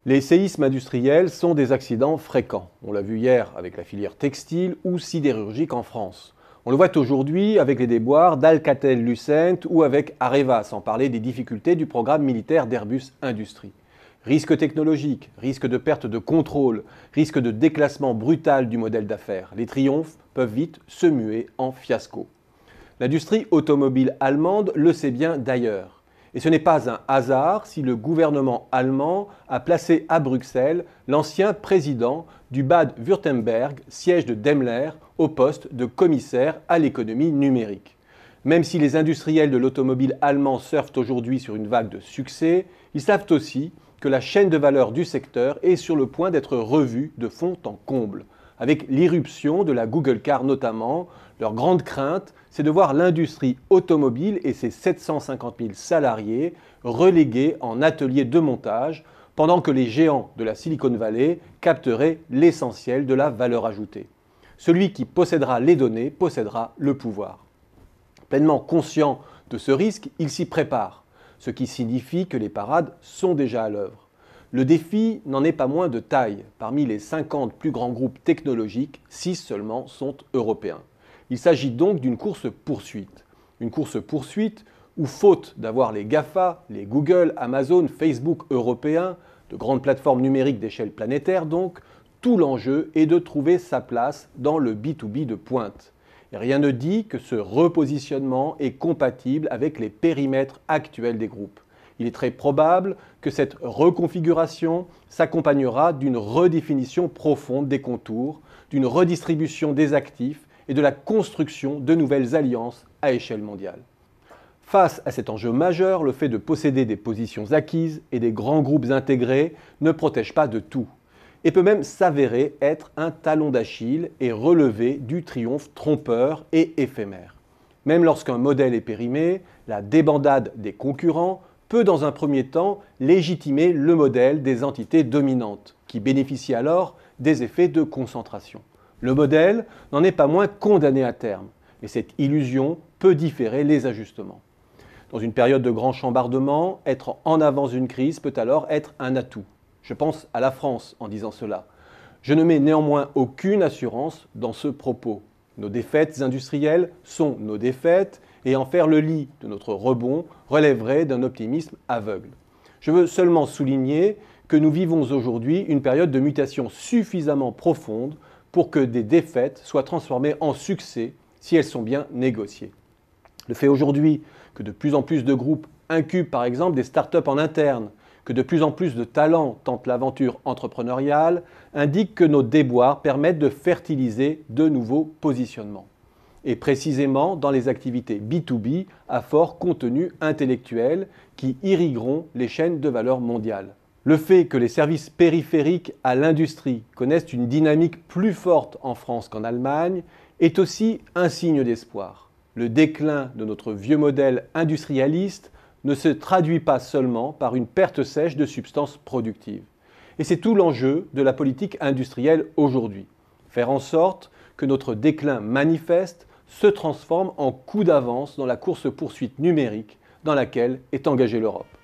Les séismes industriels sont des accidents fréquents. On l'a vu hier avec la filière textile ou sidérurgique en France. On le voit aujourd'hui avec les déboires d'Alcatel-Lucent ou avec Areva, sans parler des difficultés du programme militaire d'Airbus Industrie. Risque technologique, risque de perte de contrôle, risque de déclassement brutal du modèle d'affaires. Les triomphes peuvent vite se muer en fiasco. L'industrie automobile allemande le sait bien d'ailleurs. Et ce n'est pas un hasard si le gouvernement allemand a placé à Bruxelles l'ancien président du Bade-Wurtemberg, siège de Daimler, au poste de commissaire à l'économie numérique. Même si les industriels de l'automobile allemand surfent aujourd'hui sur une vague de succès, ils savent aussi que la chaîne de valeur du secteur est sur le point d'être revue de fond en comble. Avec l'irruption de la Google Car notamment, leur grande crainte, c'est de voir l'industrie automobile et ses 750 000 salariés relégués en ateliers de montage, pendant que les géants de la Silicon Valley capteraient l'essentiel de la valeur ajoutée. Celui qui possédera les données possédera le pouvoir. Pleinement conscient de ce risque, il s'y prépare, ce qui signifie que les parades sont déjà à l'œuvre. Le défi n'en est pas moins de taille. Parmi les 50 plus grands groupes technologiques, 6 seulement sont européens. Il s'agit donc d'une course-poursuite. Une course-poursuite où, faute d'avoir les GAFA, les Google, Amazon, Facebook européens, de grandes plateformes numériques d'échelle planétaire donc, tout l'enjeu est de trouver sa place dans le B2B de pointe. Et rien ne dit que ce repositionnement est compatible avec les périmètres actuels des groupes. Il est très probable que cette reconfiguration s'accompagnera d'une redéfinition profonde des contours, d'une redistribution des actifs et de la construction de nouvelles alliances à échelle mondiale. Face à cet enjeu majeur, le fait de posséder des positions acquises et des grands groupes intégrés ne protège pas de tout et peut même s'avérer être un talon d'Achille et relever du triomphe trompeur et éphémère. Même lorsqu'un modèle est périmé, la débandade des concurrents peut dans un premier temps légitimer le modèle des entités dominantes, qui bénéficient alors des effets de concentration. Le modèle n'en est pas moins condamné à terme, et cette illusion peut différer les ajustements. Dans une période de grand chambardement, être en avance d'une crise peut alors être un atout. Je pense à la France en disant cela. Je ne mets néanmoins aucune assurance dans ce propos. Nos défaites industrielles sont nos défaites et en faire le lit de notre rebond relèverait d'un optimisme aveugle. Je veux seulement souligner que nous vivons aujourd'hui une période de mutation suffisamment profonde pour que des défaites soient transformées en succès si elles sont bien négociées. Le fait aujourd'hui que de plus en plus de groupes incubent par exemple des startups en interne, que de plus en plus de talents tentent l'aventure entrepreneuriale, indique que nos déboires permettent de fertiliser de nouveaux positionnements. Et précisément dans les activités B2B à fort contenu intellectuel qui irrigueront les chaînes de valeur mondiales. Le fait que les services périphériques à l'industrie connaissent une dynamique plus forte en France qu'en Allemagne est aussi un signe d'espoir. Le déclin de notre vieux modèle industrialiste ne se traduit pas seulement par une perte sèche de substances productives. Et c'est tout l'enjeu de la politique industrielle aujourd'hui. Faire en sorte que notre déclin manifeste se transforme en coup d'avance dans la course-poursuite numérique dans laquelle est engagée l'Europe.